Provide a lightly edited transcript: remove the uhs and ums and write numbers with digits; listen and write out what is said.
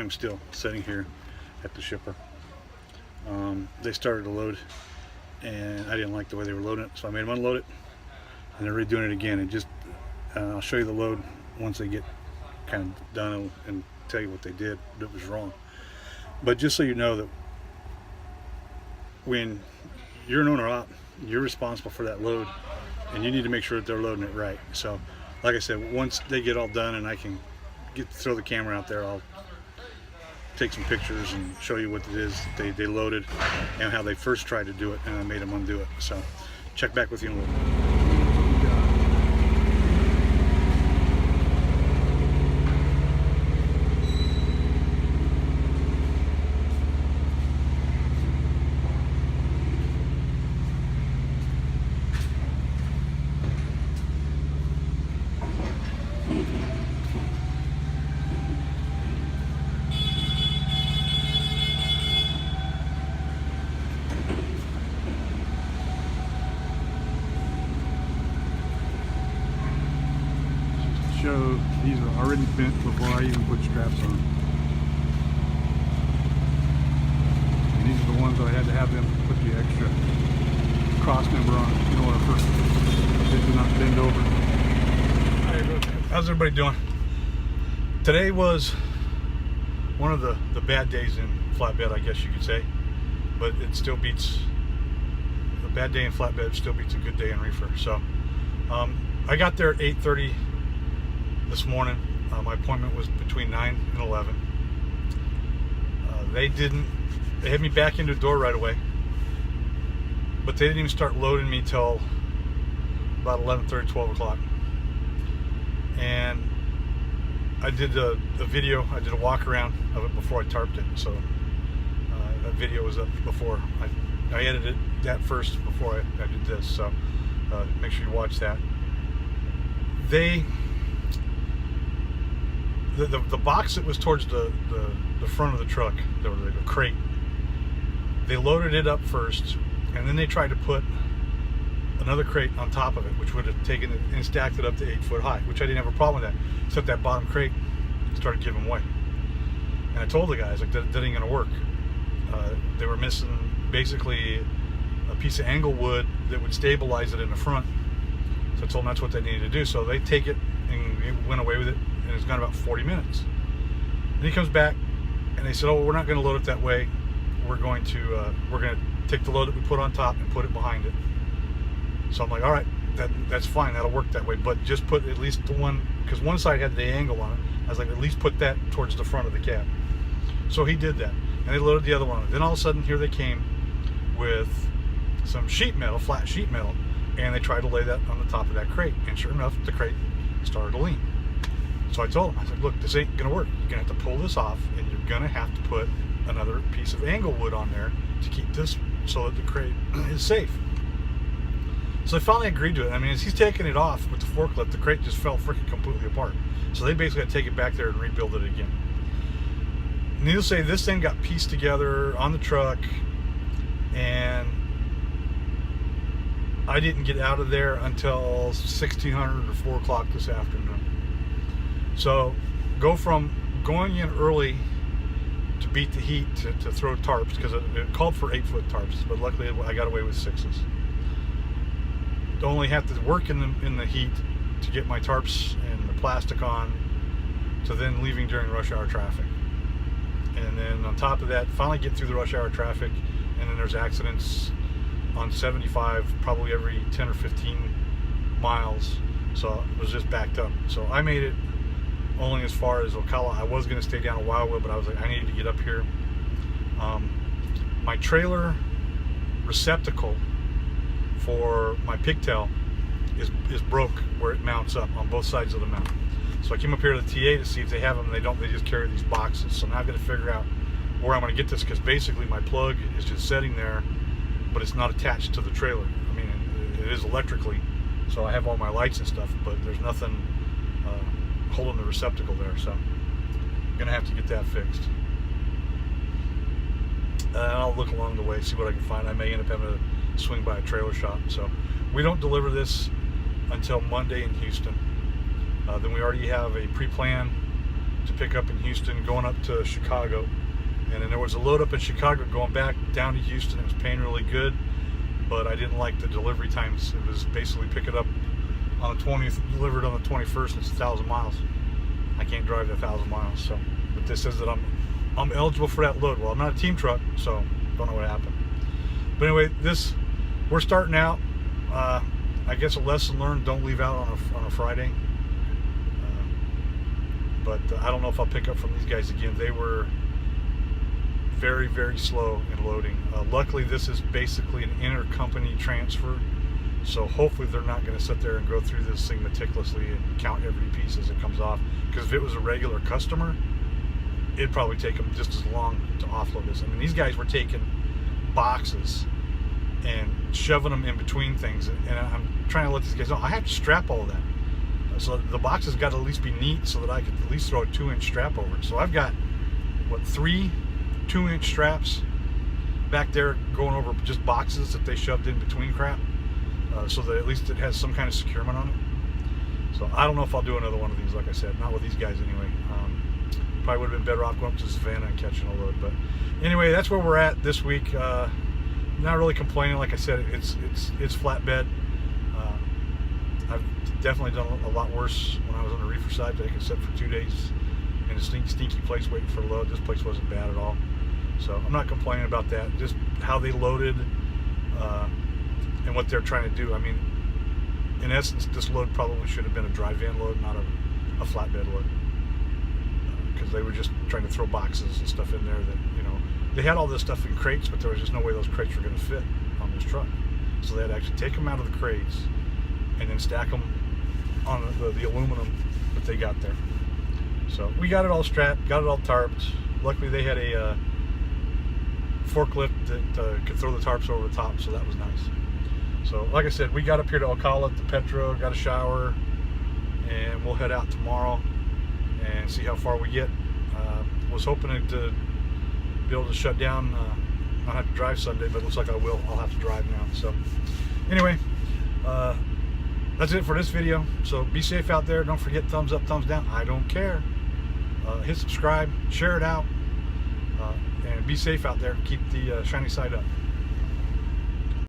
I'm still sitting here at the shipper. They started to load, and I didn't like the way they were loading it, so I made them unload it, and they're redoing it again. And just I'll show you the load once they get kind of done and tell you what they did that was wrong. But just so you know that when you're an owner op, you're responsible for that load, and you need to make sure that they're loading it right. So like I said, once they get all done and I can throw the camera out there, I'll take some pictures and show you what it is that they loaded and how they first tried to do it, and I made them undo it. So check back with you in a little bit. Show these are already bent before I even put straps on. And these are the ones that I had to have them put the extra cross member on in order for it to not bend over. How's everybody doing? Today was one of the bad days in Flatbed, I guess you could say, but it still beats a bad day in Flatbed still beats a good day in reefer. So I got there at 8:30 this morning. My appointment was between 9 and 11. They had me back into the door right away, but they didn't even start loading me till about 11:30, 12 o'clock. And I did a video, I did a walk around of it before I tarped it. So that video was up before I edited that first before I did this. So make sure you watch that. The box that was towards the front of the truck, the crate, they loaded it up first, and then they tried to put another crate on top of it, which would have taken it and stacked it up to 8 foot high, which I didn't have a problem with that, except that bottom crate started giving way. And I told the guys, like, that ain't gonna work. They were missing basically a piece of angle wood that would stabilize it in the front. So I told them that's what they needed to do. So they take it and they went away with it, and it's gone about 40 minutes. And he comes back and they said, oh, we're not going to load it that way. We're going to take the load that we put on top and put it behind it. So I'm like, all right, that's fine, that'll work that way, but just put at least the one, because one side had the angle on it. I was like, at least put that towards the front of the cab. So he did that, and they loaded the other one. Then all of a sudden, here they came with some sheet metal, flat sheet metal, and they tried to lay that on the top of that crate, and sure enough, the crate started to lean. So I told him, I said, look, this ain't gonna work. You're gonna have to pull this off, and you're gonna have to put another piece of angle wood on there to keep this so that the crate is safe. So they finally agreed to it. I mean, as he's taking it off with the forklift, the crate just fell freaking completely apart. So they basically had to take it back there and rebuild it again. Needless to say, this thing got pieced together on the truck, and I didn't get out of there until 1600 or 4 o'clock this afternoon. So go from going in early to beat the heat to throw tarps, because it called for 8 foot tarps, but luckily I got away with 6s. Only have to work in the heat to get my tarps and the plastic on, to then leaving during rush hour traffic. And then on top of that, finally get through the rush hour traffic, and then there's accidents on 75 probably every 10 or 15 miles. So it was just backed up. So I made it only as far as Ocala. I was going to stay down a while, but I was like, I needed to get up here. My trailer receptacle for my pigtail is broke where it mounts up on both sides of the mount. So I came up here to the TA to see if they have them, and they don't. They just carry these boxes. So now I've got to figure out where I'm going to get this, because basically my plug is just sitting there, but it's not attached to the trailer. I mean, it is electrically, so I have all my lights and stuff, but there's nothing holding the receptacle there. So I'm going to have to get that fixed. And I'll look along the way, see what I can find. I may end up having to swing by a trailer shop. So we don't deliver this until Monday in Houston. Then we already have a pre-plan to pick up in Houston, going up to Chicago. And then there was a load up in Chicago going back down to Houston. It was paying really good, but I didn't like the delivery times. It was basically pick it up on the 20th, delivered on the 21st, and it's 1,000 miles. I can't drive that 1,000 miles. So, but this says that I'm eligible for that load. Well, I'm not a team truck, so don't know what happened. But anyway, we're starting out. I guess a lesson learned: don't leave out on a Friday. But I don't know if I'll pick up from these guys again. They were very, very slow in loading. Luckily, this is basically an intercompany transfer, so hopefully they're not going to sit there and go through this thing meticulously and count every piece as it comes off. Because if it was a regular customer, it'd probably take them just as long to offload this. I mean, these guys were taking boxes and shoving them in between things, and I'm trying to let these guys know I have to strap all of that. So the boxes got to at least be neat so that I could at least throw a 2-inch strap over it. So I've got, what, 3 2-inch straps back there going over just boxes that they shoved in between crap, so that at least it has some kind of securement on it. So I don't know if I'll do another one of these, like I said, not with these guys anyway. Probably would have been better off going up to Savannah and catching a load. But anyway, that's where we're at this week. Not really complaining. Like I said, it's flatbed. I've definitely done a lot worse when I was on the reefer side. I could sit for 2 days in a stinky place waiting for a load. This place wasn't bad at all. So I'm not complaining about that. Just how they loaded and what they're trying to do. I mean, in essence, this load probably should have been a dry van load, not a flatbed load. Because they were just trying to throw boxes and stuff in there that, you know, they had all this stuff in crates, but there was just no way those crates were going to fit on this truck. So they had to actually take them out of the crates and then stack them on the aluminum that they got there. So we got it all strapped, got it all tarped. Luckily they had a forklift that could throw the tarps over the top, so that was nice. So like I said, we got up here to Ocala, to Petro, got a shower, and we'll head out tomorrow and see how far we get. Was hoping to be able to shut down. I don't have to drive Sunday, but it looks like I will. I'll have to drive now. So anyway, that's it for this video. So be safe out there. Don't forget thumbs up, thumbs down. I don't care. Hit subscribe, share it out, and be safe out there. Keep the shiny side up.